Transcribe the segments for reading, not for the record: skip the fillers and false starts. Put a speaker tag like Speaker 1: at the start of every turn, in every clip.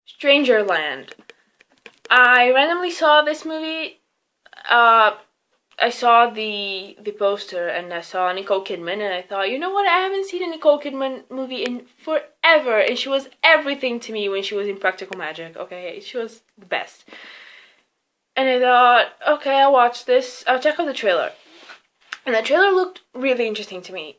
Speaker 1: Strangerland. I randomly saw this movie. I saw the poster and I saw Nicole Kidman and I thought, you know what? I haven't seen a Nicole Kidman movie in forever, and she was everything to me when she was in Practical Magic. Okay, she was the best. And I thought, okay, I'll watch this. I'll check out the trailer. And the trailer looked really interesting to me.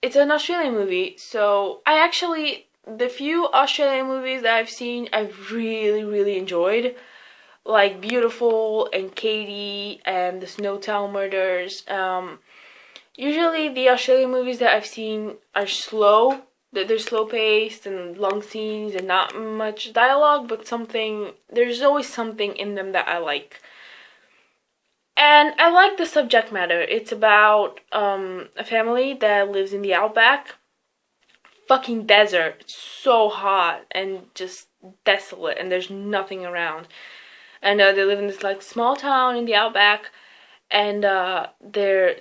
Speaker 1: It's an Australian movie, so the few Australian movies that I've seen, I've really, really enjoyed. Like Beautiful and Katie and the Snowtown Murders. Usually the Australian movies that I've seen are slow. They're slow paced and long scenes and not much dialogue, but there's always something in them that I like. And I like the subject matter. It's about a family that lives in the outback. Fucking desert. It's so hot and just desolate, and there's nothing around. And they live in this like small town in the outback, and their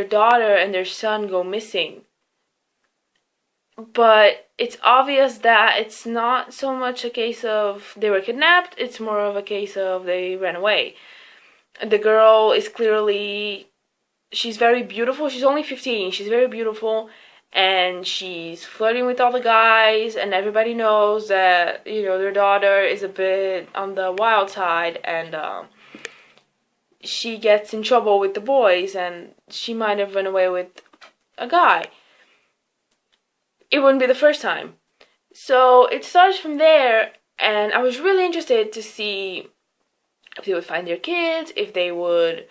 Speaker 1: daughter and their son go missing. But it's obvious that it's not so much a case of they were kidnapped, it's more of a case of they ran away. The girl is she's very beautiful. She's only 15. She's very beautiful, and she's flirting with all the guys, and everybody knows that, their daughter is a bit on the wild side, and she gets in trouble with the boys, and she might have run away with a guy. It wouldn't be the first time. So it starts from there, and I was really interested to see if they would find their kids, if they would,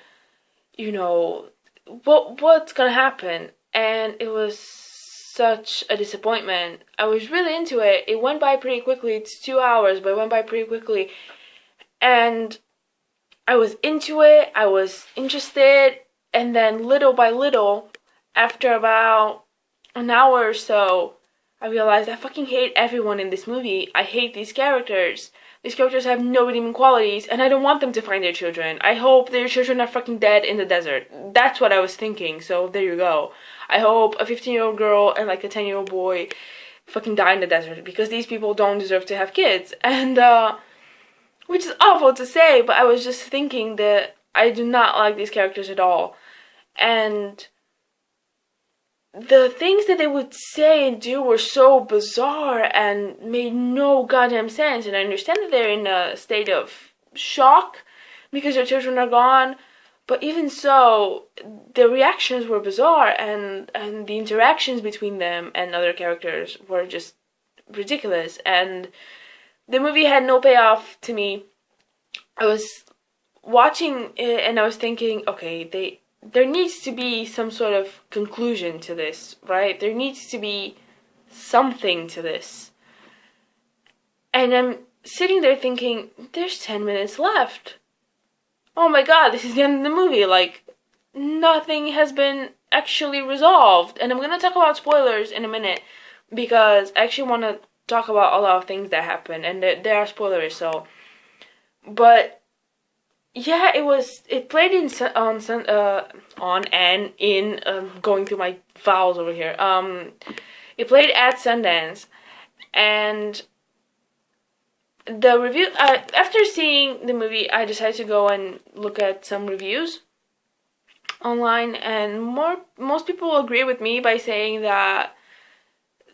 Speaker 1: what's gonna happen. And it was such a disappointment. I was really into it. It went by pretty quickly. It's 2 hours, but it went by pretty quickly. And I was into it. I was interested. And then little by little, after about an hour or so, I realized I fucking hate everyone in this movie. I hate these characters. These characters have no redeeming qualities, and I don't want them to find their children. I hope their children are fucking dead in the desert. That's what I was thinking, so there you go. I hope a 15-year-old girl and like a 10-year-old boy fucking die in the desert, because these people don't deserve to have kids. And, which is awful to say, but I was just thinking that I do not like these characters at all. And the things that they would say and do were so bizarre and made no goddamn sense. And I understand that they're in a state of shock because their children are gone. But even so, the reactions were bizarre, and the interactions between them and other characters were just ridiculous. And the movie had no payoff to me. I was watching it and I was thinking, okay, there needs to be some sort of conclusion to this, right? There needs to be something to this. And I'm sitting there thinking, there's 10 minutes left. Oh my god, this is the end of the movie. Like, nothing has been actually resolved. And I'm going to talk about spoilers in a minute, because I actually want to talk about a lot of things that happen, and there are spoilers, so. But yeah, it played going through my files over here. It played at Sundance, and the review, after seeing the movie, I decided to go and look at some reviews online, and most people agree with me by saying that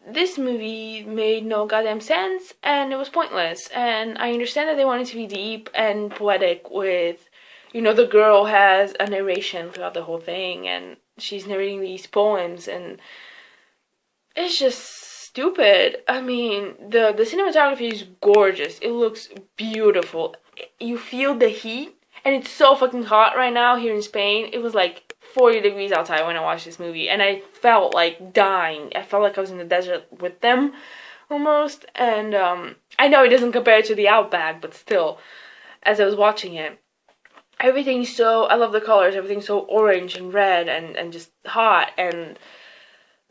Speaker 1: this movie made no goddamn sense and it was pointless. And I understand that they wanted to be deep and poetic with, the girl has a narration throughout the whole thing and she's narrating these poems, and it's just stupid. I mean, the cinematography is gorgeous. It looks beautiful. You feel the heat, and it's so fucking hot right now here in Spain. It was like 40 degrees outside when I watched this movie, and I felt like dying. I felt like I was in the desert with them, almost. And I know it doesn't compare to the outback, but still, as I was watching it, I love the colors. Everything's so orange and red and just hot, and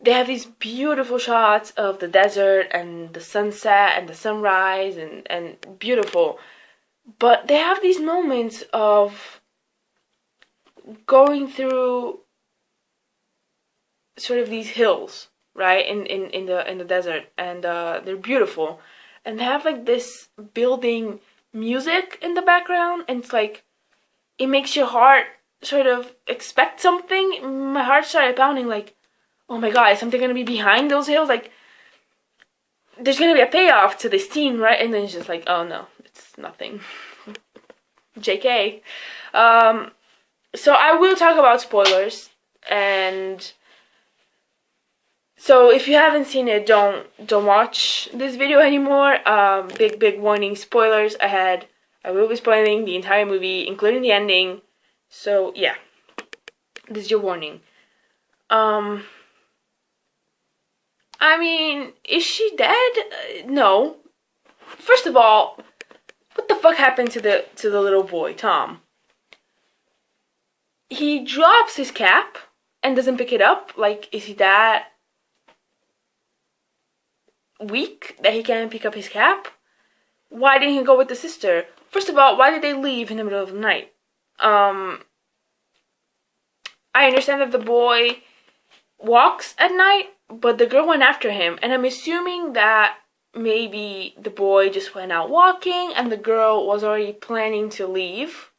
Speaker 1: they have these beautiful shots of the desert and the sunset and the sunrise, and beautiful. But they have these moments of going through sort of these hills, right, in the desert, and they're beautiful, and they have like this building music in the background, and it's like it makes your heart sort of expect something. My heart started pounding like, oh my god, is something gonna be behind those hills? Like, there's gonna be a payoff to this scene, right? And then it's just like, oh no, it's nothing. JK. So I will talk about spoilers, and so if you haven't seen it, don't watch this video anymore. Big warning, spoilers ahead. I will be spoiling the entire movie, including the ending. So yeah, this is your warning. I mean, is she dead? No. First of all, what the fuck happened to the little boy, Tom? He drops his cap and doesn't pick it up. Like, is he that weak that he can't pick up his cap? Why didn't he go with the sister? First of all, why did they leave in the middle of the night? I understand that the boy walks at night, but the girl went after him, and I'm assuming that maybe the boy just went out walking and the girl was already planning to leave,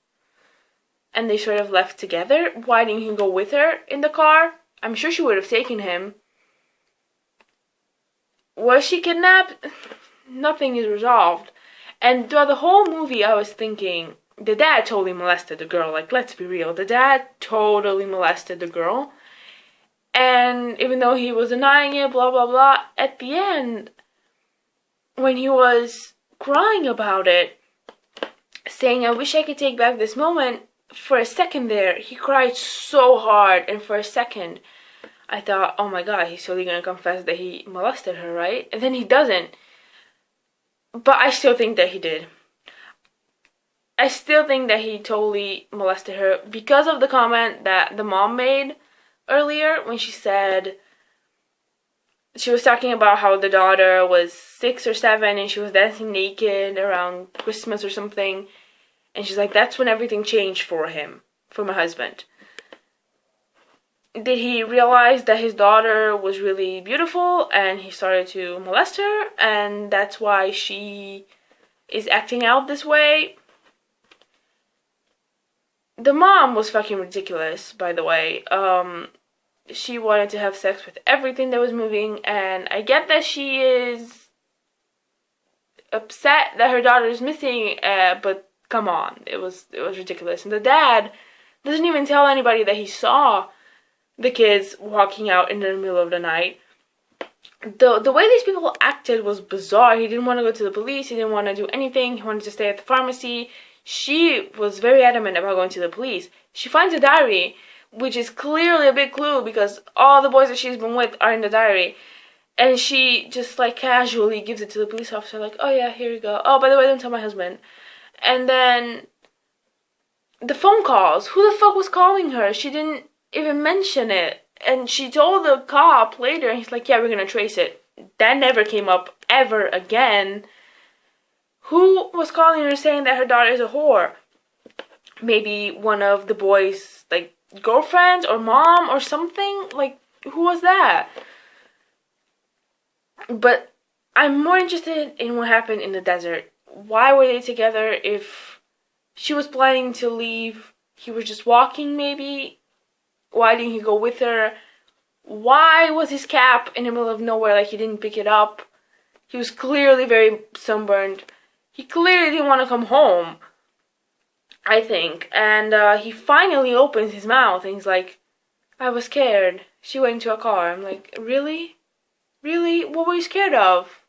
Speaker 1: and they sort of left together. Why didn't he go with her in the car? I'm sure she would have taken him. Was she kidnapped? Nothing is resolved. And throughout the whole movie, I was thinking, the dad totally molested the girl. Like, let's be real. The dad totally molested the girl. And even though he was denying it, blah, blah, blah, at the end, when he was crying about it, saying, I wish I could take back this moment, for a second there, he cried so hard. And for a second, I thought, oh my god, he's totally gonna confess that he molested her, right? And then he doesn't. But I still think that he did. I still think that he totally molested her because of the comment that the mom made earlier when she said, she was talking about how the daughter was 6 or 7 and she was dancing naked around Christmas or something. And she's like, that's when everything changed for him, for my husband. Did he realize that his daughter was really beautiful and he started to molest her, and that's why she is acting out this way? The mom was fucking ridiculous, by the way. She wanted to have sex with everything that was moving, and I get that she is upset that her daughter is missing, but come on, it was ridiculous. And the dad doesn't even tell anybody that he saw the kids walking out in the middle of the night. The way these people acted was bizarre. He didn't want to go to the police. He didn't want to do anything. He wanted to stay at the pharmacy. She was very adamant about going to the police. She finds a diary, which is clearly a big clue because all the boys that she's been with are in the diary. And she just like casually gives it to the police officer, like, oh yeah, here you go. Oh, by the way, don't tell my husband. And then the phone calls. Who the fuck was calling her? She didn't even mention it. And she told the cop later, and he's like, yeah, we're gonna trace it. That never came up ever again. Who was calling her saying that her daughter is a whore? Maybe one of the boys' like girlfriends or mom or something? Like, who was that? But I'm more interested in what happened in the desert. Why were they together? If she was planning to leave, he was just walking maybe. Why didn't he go with her? Why was his cap in the middle of nowhere, like he didn't pick it up? He was clearly very sunburned. He clearly didn't want to come home, I think. And he finally opens his mouth and he's like, I was scared. She went into a car. I'm like, really? Really? What were you scared of?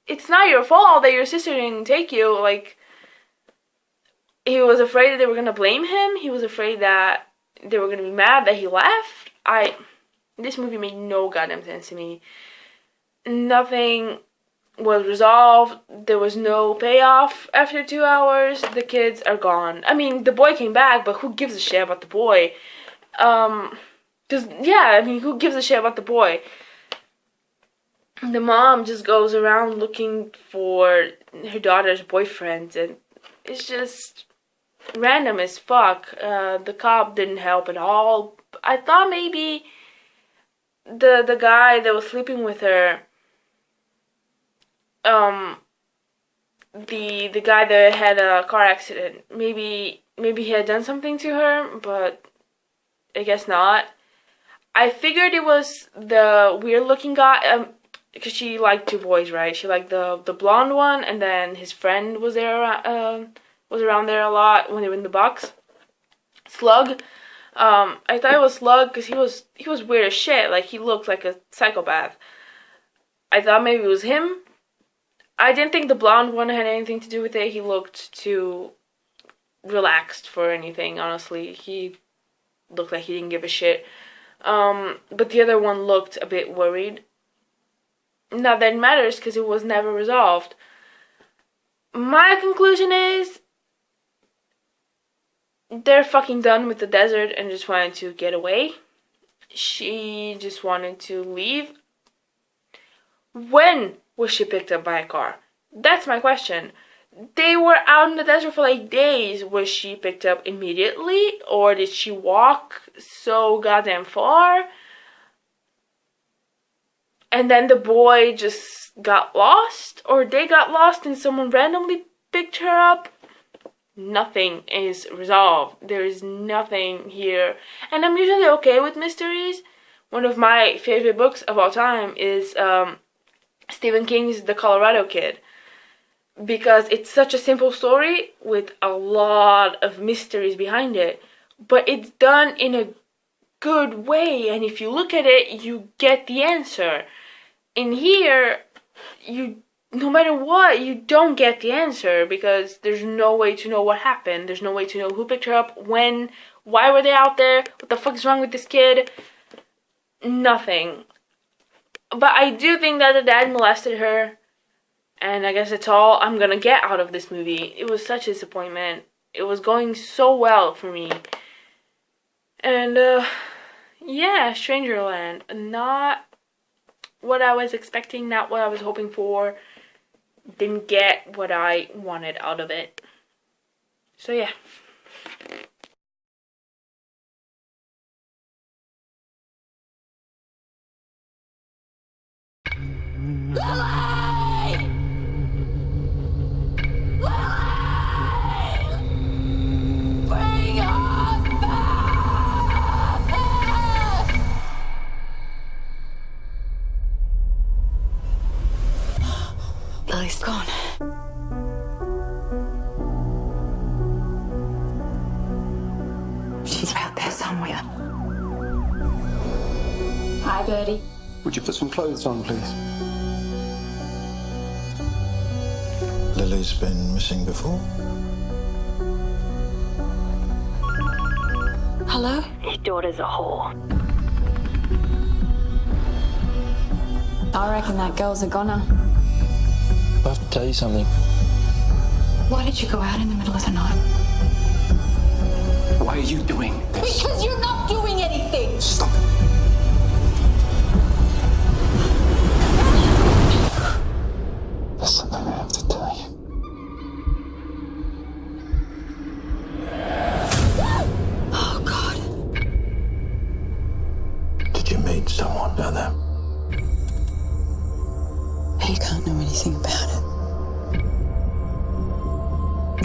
Speaker 1: It's not your fault that your sister didn't take you. Like, he was afraid that they were going to blame him. He was afraid that they were going to be mad that he left. This movie made no goddamn sense to me. Nothing was resolved. There was no payoff after 2 hours. The kids are gone. I mean, the boy came back, but who gives a shit about the boy? Who gives a shit about the boy? The mom just goes around looking for her daughter's boyfriend, and it's just random as fuck. The cop didn't help at all. I thought maybe the guy that was sleeping with her, the guy that had a car accident, maybe he had done something to her, but I guess not. I figured it was the weird looking guy, because she liked two boys, right? She liked the blonde one, and then his friend was there, was around there a lot when they were in the box. Slug. I thought it was Slug because he was weird as shit. Like, he looked like a psychopath. I thought maybe it was him. I didn't think the blonde one had anything to do with it. He looked too relaxed for anything, honestly. He looked like he didn't give a shit. But the other one looked a bit worried. Not that it matters because it was never resolved. My conclusion is they're fucking done with the desert and just wanted to get away. She just wanted to leave. When was she picked up by a car? That's my question. They were out in the desert for like days. Was she picked up immediately? Or did she walk so goddamn far? And then the boy just got lost? Or they got lost and someone randomly picked her up? Nothing is resolved. There is nothing here. And I'm usually okay with mysteries. One of my favorite books of all time is Stephen King's The Colorado Kid. Because it's such a simple story with a lot of mysteries behind it. But it's done in a good way. And if you look at it, you get the answer. In here, no matter what, you don't get the answer because there's no way to know what happened. There's no way to know who picked her up, when, why were they out there, what the fuck is wrong with this kid? Nothing. But I do think that the dad molested her, and I guess that's all I'm gonna get out of this movie. It was such a disappointment. It was going so well for me. And, yeah, Strangerland. Not what I was expecting, not what I was hoping for. Didn't get what I wanted out of it. So yeah.
Speaker 2: Lily! Lily! Bring her back! Lily's gone. She's out there somewhere. Hi, Birdie.
Speaker 3: Would you put some clothes on, please?
Speaker 4: Lily's been missing before.
Speaker 2: Hello?
Speaker 5: His daughter's a whore.
Speaker 2: I reckon that girl's a goner.
Speaker 3: I have to tell you something.
Speaker 2: Why did you go out in the middle of the night?
Speaker 3: Why are you doing this?
Speaker 2: Because you're not doing anything!
Speaker 4: Stop it.
Speaker 3: There's something I have to tell you.
Speaker 2: Oh, God.
Speaker 4: Did you meet someone down there?
Speaker 2: You can't know anything about it.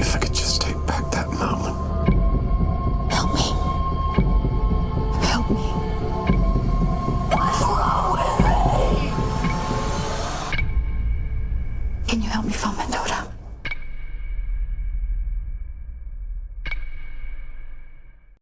Speaker 4: If I could just take back that moment.
Speaker 2: Help me. Help me. What's wrong with me? Can you help me find my daughter?